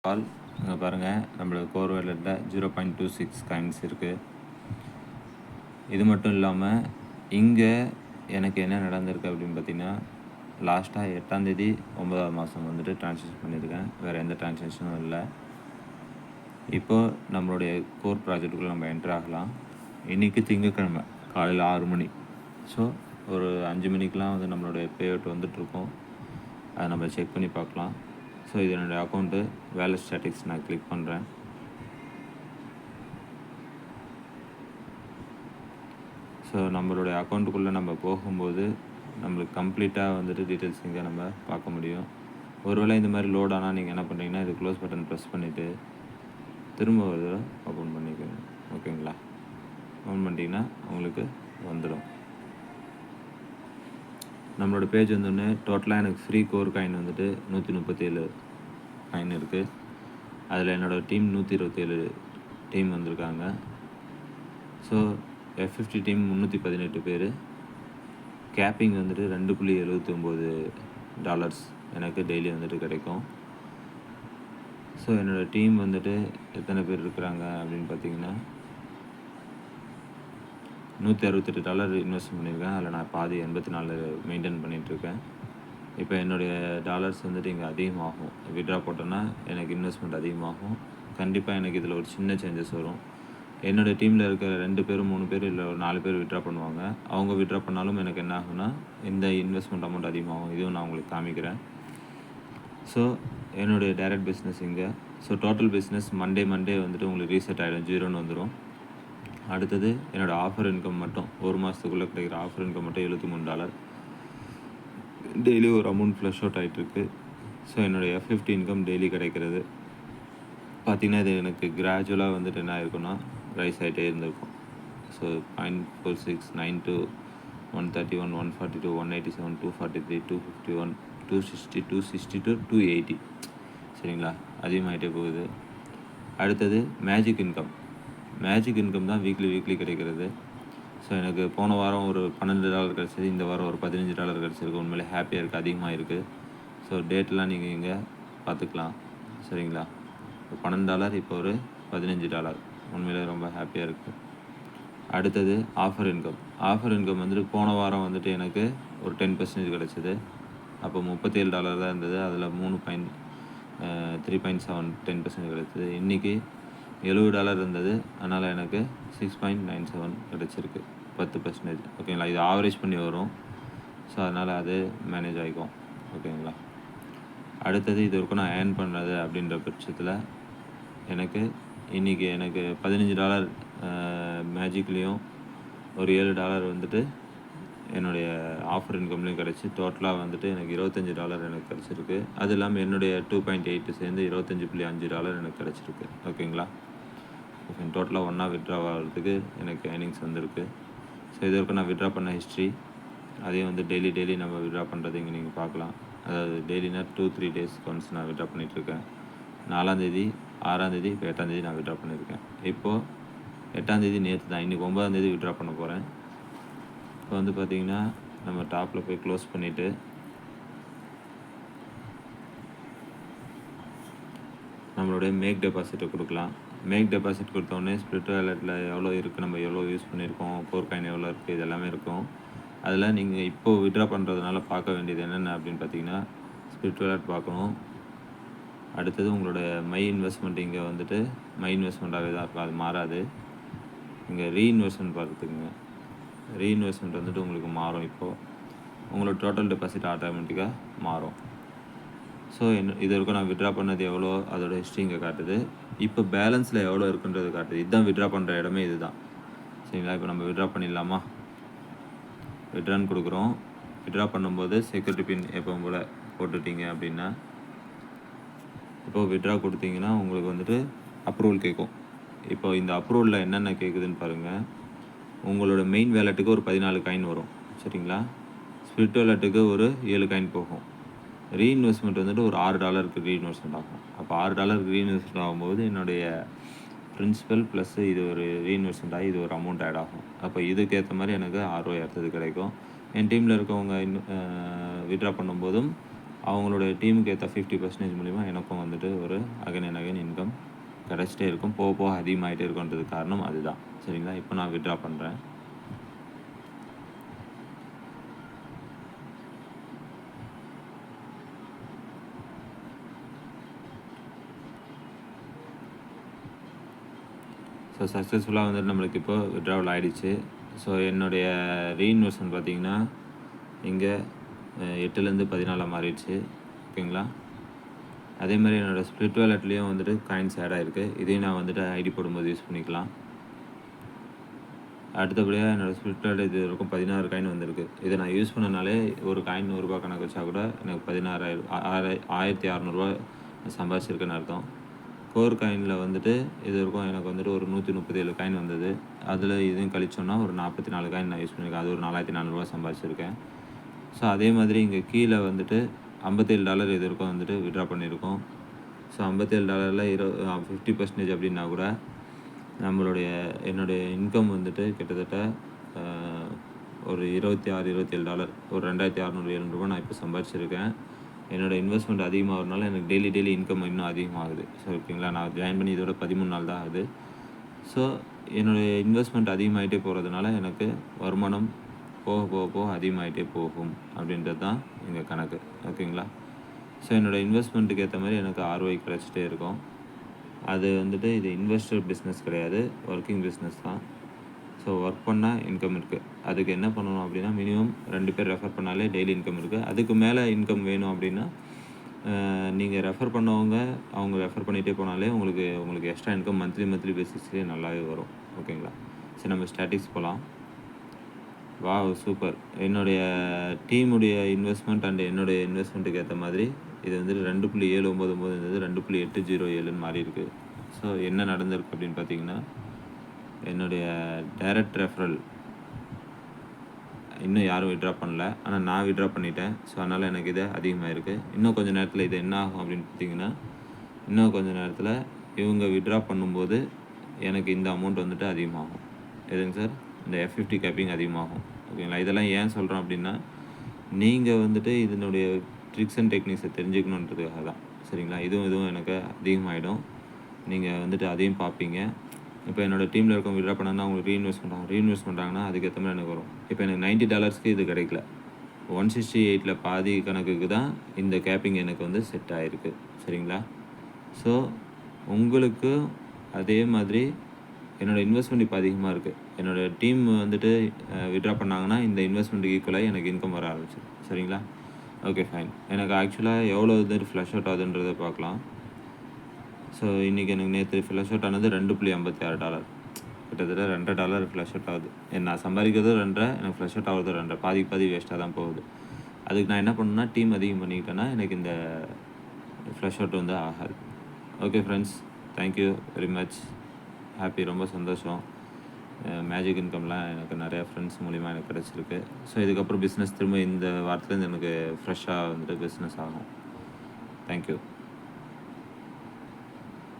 All இங்கே பாருங்கள், நம்மளோட கோர் வேலெட்டில் 0.26 காயின்ஸ் இருக்குது. இது மட்டும் இல்லாமல் இங்கே எனக்கு என்ன நடந்திருக்கு அப்படின்னு பார்த்தீங்கன்னா, லாஸ்ட்டாக 8ஆம் தேதி 9ஆவது மாதம் வந்துட்டு ட்ரான்சாக்ஷன் பண்ணியிருக்கேன். வேறு எந்த ட்ரான்சாக்ஷனும் இல்லை. இப்போது நம்மளுடைய கோர் ப்ராஜெக்ட்டுக்குள்ளே நம்ம என்ட்ரு ஆகலாம். இன்றைக்கி திங்கட்கிழமை காலையில் 6 மணி. ஸோ ஒரு 5 மணிக்கெலாம் வந்து நம்மளுடைய பே அவுட் வந்துட்டுருக்கோம். அதை நம்ம செக் பண்ணி பார்க்கலாம். ஸோ இது என்னுடைய அக்கௌண்ட்டு வேலட் ஸ்டாட்டிக்ஸ் நான் கிளிக் பண்ணுறேன். ஸோ நம்மளுடைய அக்கௌண்ட்டுக்குள்ளே நம்ம போகும்போது நம்மளுக்கு கம்ப்ளீட்டாக வந்துட்டு டீட்டெயில்ஸ் இங்கே நம்ம பார்க்க முடியும். ஒருவேளை இந்த மாதிரி லோட் ஆனால் நீங்கள் என்ன பண்ணுறீங்கன்னா, இது க்ளோஸ் பட்டன் ப்ரெஸ் பண்ணிவிட்டு திரும்ப ஒரு தடவை ஓப்பன் பண்ணிக்கோங்க. ஓகேங்களா? ஓப்பன் பண்ணிட்டீங்கன்னா உங்களுக்கு வந்துடும். நம்மளோட பேஜ் வந்தோடனே டோட்டலாக எனக்கு ஃப்ரீ கோர் காயின் வந்துட்டு 137 காயின் இருக்குது. அதில் என்னோடய டீம் 127 டீம் வந்திருக்காங்க. ஸோ F50 டீம் 318 பேர். கேப்பிங் வந்துட்டு $2.79 எனக்கு டெய்லி வந்துட்டு கிடைக்கும். ஸோ என்னோடய டீம் வந்துட்டு எத்தனை பேர் இருக்கிறாங்க அப்படின்னு பார்த்தீங்கன்னா, $168 இன்வெஸ்ட் பண்ணியிருக்கேன். அதில் நான் பாதி 84 மெயின்டைன் பண்ணிகிட்ருக்கேன். இப்போ என்னுடைய டாலர்ஸ் வந்துட்டு இங்கே அதிகமாகும். விட்ரா போட்டோன்னா எனக்கு இன்வெஸ்ட்மெண்ட் அதிகமாகும். கண்டிப்பாக எனக்கு இதில் ஒரு சின்ன சேஞ்சஸ் வரும். என்னோடய டீமில் இருக்கிற 2 பேர் 3 பேர் இல்லை ஒரு 4 பேர் விட்ரா பண்ணுவாங்க. அவங்க விட்ரா பண்ணாலும் எனக்கு என்ன ஆகும்னா, இந்த இன்வெஸ்ட்மெண்ட் அமௌண்ட் அதிகமாகும். இதுவும் நான் உங்களுக்கு காமிக்கிறேன். ஸோ என்னுடைய டைரக்ட் பிஸ்னஸ் இங்கே. ஸோ டோட்டல் பிஸ்னஸ் மண்டே வந்துட்டு உங்களுக்கு ரீசெட் ஆகிடும், 0ன்னு வந்துடும். அடுத்தது என்னோடய ஆஃபர் இன்கம் மட்டும் ஒரு மாதத்துக்குள்ளே கிடைக்கிற ஆஃபர் இன்கம் மட்டும் $73. டெய்லி ஒரு அமௌண்ட் ஃப்ளஷ் அவுட் ஆகிட்டுருக்கு. ஸோ என்னோடய F50 இன்கம் டெய்லி கிடைக்கிறது பார்த்திங்கன்னா, இது எனக்கு கிராஜுவலாக வந்துட்டு என்ன ஆயிருக்குன்னா ரைஸ் ஆகிட்டே இருந்திருக்கும். ஸோ 0.4692 131 142 187 243 251 260 262 280 சரிங்களா? அதிகமாகிட்டே போகுது. அடுத்தது மேஜிக் இன்கம் தான் வீக்லி கிடைக்கிறது. ஸோ எனக்கு போன வாரம் ஒரு $12 கிடச்சிது. இந்த வாரம் ஒரு $15 கிடச்சிருக்கு. உண்மையிலே ஹாப்பியாக இருக்குது, அதிகமாக இருக்குது. ஸோ டேட்டெலாம் நீங்கள் இங்கே பார்த்துக்கலாம். சரிங்களா? $12 இப்போ ஒரு $15. உண்மையிலே ரொம்ப ஹாப்பியாக இருக்குது. அடுத்தது ஆஃபர் இன்கம் வந்துட்டு போன வாரம் வந்துட்டு எனக்கு ஒரு 10% கிடச்சிது. அப்போ $37 தான் இருந்தது. அதில் 3.7 10% கிடச்சிது. இன்றைக்கி $70 இருந்தது. அதனால் எனக்கு 6.97 கிடச்சிருக்கு, 10%. ஓகேங்களா? இது ஆவரேஜ் பண்ணி வரும். ஸோ அதனால் அது மேனேஜ் ஆகிக்கும். ஓகேங்களா? அடுத்தது இது வரைக்கும் நான் ஏர்ன் பண்ணுறது அப்படின்ற பட்சத்தில் எனக்கு இன்றைக்கி எனக்கு $15 மேஜிக்லேயும் ஒரு $7 வந்துட்டு என்னுடைய ஆஃபர் இன்கம்லேயும் கிடச்சி டோட்டலாக வந்துட்டு எனக்கு $25 எனக்கு கிடச்சிருக்கு. அது இல்லாமல் என்னுடைய 2.8 சேர்ந்து $25.5 எனக்கு கிடச்சிருக்கு. ஓகேங்களா? ஓகே, டோட்டலாக ஒன்றா விட்ரா ஆகிறதுக்கு எனக்கு ஏர்னிங்ஸ் வந்திருக்கு. ஸோ இது வரைக்கும் நான் விட்ரா பண்ண ஹிஸ்ட்ரி அதையும் வந்து டெய்லி நம்ம விட்ரா பண்ணுறது இங்கே நீங்கள் பார்க்கலாம். அதாவது டெய்லினா 2-3 டேஸ்க்கு ஒன்ஸ் நான் விட்ரா பண்ணிகிட்ருக்கேன். 4ஆம் தேதி 6ஆம் தேதி இப்போ 8ஆம் தேதி நான் விட்ரா பண்ணியிருக்கேன். இப்போது 8ஆம் தேதி நேற்று தான். இன்றைக்கி 9ஆம் தேதி விட்ரா பண்ண போகிறேன். இப்போ வந்து பார்த்திங்கன்னா நம்ம டாப்பில் போய் க்ளோஸ் பண்ணிவிட்டு நம்மளுடைய மேக் டெபாசிட்டை கொடுக்கலாம். மேக் டெபாசிட் கொடுத்தோடனே ஸ்ப்ளிட் வேலெட்டில் எவ்வளோ இருக்குது, நம்ம எவ்வளோ யூஸ் பண்ணியிருக்கோம், கோர் காயின் எவ்வளோ இருக்குது, இது எல்லாமே இருக்கும். அதில் நீங்கள் இப்போது விட்ரா பண்ணுறதுனால பார்க்க வேண்டியது என்னென்ன அப்படின்னு பார்த்தீங்கன்னா, ஸ்ப்ளிட் வேலெட் பார்க்கணும். அடுத்தது உங்களோட மை இன்வெஸ்ட்மெண்ட் இங்கே வந்துட்டு மை இன்வெஸ்ட்மெண்ட்டாகவே தான் இருக்கும், அது மாறாது. இங்கே ரீஇன்வெஸ்ட்மெண்ட் பார்த்துக்குங்க. ரீஇன்வெஸ்ட்மெண்ட் வந்துட்டு உங்களுக்கு மாறும். இப்போது உங்களோட டோட்டல் டெபாசிட் ஆட்டோமேட்டிக்காக மாறும். ஸோ இது வரைக்கும் நான் விட்ரா பண்ணது எவ்வளோ அதோட ஹிஸ்ட்ரி இங்கே காட்டுது. இப்போ பேலன்ஸில் எவ்வளோ இருக்குன்றது காட்டுது. இதுதான் விட்ரா பண்ணுற இடமே இது தான். சரிங்களா? இப்போ நம்ம விட்ரா பண்ணிடலாமா? விட்ரான்னு கொடுக்குறோம். விட்ரா பண்ணும்போது செக்யூரிட்டி பின் எப்பவும் போல் போட்டுட்டிங்க அப்படின்னா, இப்போது விட்ரா கொடுத்தீங்கன்னா உங்களுக்கு வந்துட்டு அப்ரூவல் கேட்கும். இப்போ இந்த அப்ரூவலில் என்னென்ன கேட்குதுன்னு பாருங்கள். உங்களோட மெயின் வேலெட்டுக்கு ஒரு 14 காயின் வரும். சரிங்களா? ஸ்ப்ளிட் வேலெட்டுக்கு ஒரு 7 காயின் போகும். ரீஇன்வெஸ்ட்மெண்ட் வந்துட்டு ஒரு $6 ரீஇன்வெஸ்ட்மெண்ட் ஆகும். அப்போ $6 ரீஇன்வெஸ்ட்மெண்ட் ஆகும்போது என்னுடைய பிரின்சிபல் ப்ளஸ் இது ஒரு ரீஇன்வெஸ்ட்மெண்ட் ஆகி இது ஒரு அமௌண்ட் ஆட் ஆகும். அப்போ இதுக்கேற்ற மாதிரி எனக்கு ROI அடுத்தது கிடைக்கும். என் டீமில் இருக்கவங்க விட்ரா பண்ணும்போதும் அவங்களுடைய டீமுக்கு ஏற்ற 50% மூலிமா எனக்கும் வந்துட்டு ஒரு அகைன் அண்ட் அகைன் இன்கம் கிடச்சிட்டே இருக்கும். போக போக அதிகமாகிட்டே இருக்குன்றதுக்கு காரணம் அதுதான். சரிங்களா? இப்போ நான் வித்ட்ரா பண்ணுறேன். ஸோ சக்ஸஸ்ஃபுல்லாக வந்துட்டு நம்மளுக்கு இப்போ வித்ட்ராவல் ஆகிடுச்சு. ஸோ என்னுடைய ரீஇன்வெஸ்ட்மெண்ட் பார்த்திங்கன்னா இங்கே 8லேருந்து 14 மாறிடுச்சு. ஓகேங்களா? அதே மாதிரி என்னோடய ஸ்ப்ளிட் வேலட்லேயும் வந்துட்டு காயின்ஸ் ஆட் ஆகிருக்கு. இதையும் நான் வந்துட்டு ஐடி போடும்போது யூஸ் பண்ணிக்கலாம். அடுத்தபடியாக என்னோடய ஸ்ப்ளிட் வேலட் இது வரைக்கும் 16 காயின் வந்திருக்கு. இதை நான் யூஸ் பண்ணனாலே ஒரு காயின் ரூ. 100 கணக்கு வச்சா கூட எனக்கு 16,600 சம்பாதிச்சிருக்குன்னு அர்த்தம். கோர் காயினில் வந்துட்டு இது வரைக்கும் எனக்கு வந்துட்டு ஒரு 137 காயின் வந்தது. அதில் இதையும் கழிச்சோன்னா ஒரு 44 காயின் நான் யூஸ் பண்ணியிருக்கேன். அது ஒரு $4,400 சம்பாதிச்சிருக்கேன். ஸோ அதே மாதிரி இங்கே கீழே வந்துட்டு $57 இது வரைக்கும் வந்துட்டு வித்ட்ரா பண்ணியிருக்கோம். ஸோ $57 50% அப்படின்னா கூட என்னுடைய இன்கம் வந்துட்டு கிட்டத்தட்ட ஒரு $27 ஒரு $2,607 நான் இப்போ சம்பாதிச்சிருக்கேன். என்னோடய இன்வெஸ்ட்மெண்ட் அதிகமாகிறதுனால எனக்கு டெய்லி இன்கம் இன்னும் அதிகமாகுது. ஸோ ஓகேங்களா? நான் ஜாயின் பண்ணி இதோட 13 நாள் தான் ஆகுது. ஸோ என்னுடைய இன்வெஸ்ட்மெண்ட் அதிகமாகிட்டே போகிறதுனால எனக்கு வருமானம் போக அதிகமாகிட்டே போகும் அப்படின்றது தான் எங்கள் கணக்கு. ஓகேங்களா? ஸோ என்னோடய இன்வெஸ்ட்மெண்ட்டுக்கு ஏற்ற மாதிரி எனக்கு ROI கிடச்சிட்டே இருக்கும். அது வந்துட்டு இது இன்வெஸ்டர் பிஸ்னஸ் கிடையாது, ஒர்க்கிங் பிஸ்னஸ் தான். ஸோ ஒர்க் பண்ணால் இன்கம் இருக்குது. அதுக்கு என்ன பண்ணணும் அப்படின்னா மினிமம் 2 பேர் ரெஃபர் பண்ணாலே டெய்லி இன்கம் இருக்குது. அதுக்கு மேலே இன்கம் வேணும் அப்படின்னா நீங்கள் ரெஃபர் பண்ணவங்க அவங்க ரெஃபர் பண்ணிகிட்டே போனாலே உங்களுக்கு எக்ஸ்ட்ரா இன்கம் மந்த்லி பேசிஸ்லேயே நல்லாவே வரும். ஓகேங்களா? சரி, நம்ம ஸ்டாட்டிக்ஸ் போகலாம். Wow, super. என்னுடைய டீமுடைய இன்வெஸ்ட்மெண்ட் அண்ட் என்னுடைய இன்வெஸ்ட்மெண்ட்டுக்கு ஏற்ற மாதிரி இது வந்துட்டு 2.799 இருந்தது 2.807ன்னு மாறி இருக்குது. ஸோ என்ன நடந்திருக்கு அப்படின்னு பார்த்தீங்கன்னா என்னுடைய டைரக்ட் ரெஃபரல் இன்னும் யாரும் வித்ட்ரா பண்ணல. ஆனால் நான் வித்ட்ரா பண்ணிட்டேன். ஸோ அதனால் எனக்கு இது அதிகமாக இருக்குது. இன்னும் கொஞ்சம் நேரத்தில் இது என்ன ஆகும் அப்படின்னு பார்த்தீங்கன்னா இன்னும் கொஞ்சம் நேரத்தில் இவங்க வித்ட்ரா பண்ணும்போது எனக்கு இந்த அமௌண்ட் வந்துட்டு அதிகமாகும். எதுங்க சார்? இந்த F50 கேப்பிங் அதிகமாகும். ஓகேங்களா? இதெல்லாம் ஏன் சொல்கிறோம் அப்படின்னா நீங்கள் வந்துட்டு இதனுடைய ட்ரிக்ஸ் அண்ட் டெக்னிக்ஸை தெரிஞ்சுக்கணுன்றதுக்காக தான். சரிங்களா? இதுவும் எனக்கு அதிகமாகிடும். நீங்கள் வந்துட்டு அதையும் பார்ப்பீங்க. இப்போ என்னோடய டீமில் இருக்கவங்க வித்ட்ரா பண்ணாங்கன்னா அவங்களுக்கு ரீஇன்வெஸ்ட் பண்ணுறாங்கன்னா அதுக்கேற்ற மாதிரி எனக்கு வரும். இப்போ எனக்கு $90 இது கிடைக்கல. 168 பாதி கணக்குக்கு தான் இந்த கேப்பிங் எனக்கு வந்து செட் ஆகிருக்கு. சரிங்களா? ஸோ உங்களுக்கு அதே மாதிரி என்னோடய இன்வெஸ்ட்மெண்ட் இப்போ அதிகமாக இருக்குது. என்னோடய டீம் வந்துட்டு வித்ட்ரா பண்ணாங்கன்னா இந்த இன்வெஸ்ட்மெண்ட்டுக்கு ஈக்குவலாக எனக்கு இன்கம் வர ஆரம்பிச்சிடும். சரிங்களா? Okay, fine. எனக்கு ஆக்சுவலாக எவ்வளோ இது ஃப்ளஷ் அவுட் ஆகுதுன்றதை பார்க்கலாம். ஸோ இன்றைக்கி எனக்கு நேற்று ஃப்ளஷ் அவுட் ஆனது $2.56. கிட்டத்தட்ட $2 ஃப்ளஷ் அவுட் ஆகுது. நான் சம்பாதிக்கிறது 2.5, எனக்கு ஃப்ளஷ் அவுட் ஆகுது 2.5. பாதி வேஸ்ட்டாக தான் போகுது. அதுக்கு நான் என்ன பண்ணணுன்னா டீம் அதிகம் பண்ணிக்கிட்டேன்னா எனக்கு இந்த ஃப்ளஷ் அவுட் வந்து ஆகாது. Okay friends, thank you very much. Happy, ரொம்ப சந்தோஷம். மேஜிக் இன்கம்லாம் எனக்கு நிறையா ஃப்ரெண்ட்ஸ் மூலிமா எனக்கு கிடச்சிருக்கு. ஸோ இதுக்கப்புறம் பிஸ்னஸ் திரும்ப இந்த வாரத்துலேருந்து எனக்கு ஃப்ரெஷ்ஷாக வந்துட்டு பிஸ்னஸ் ஆகும். தேங்க்யூ.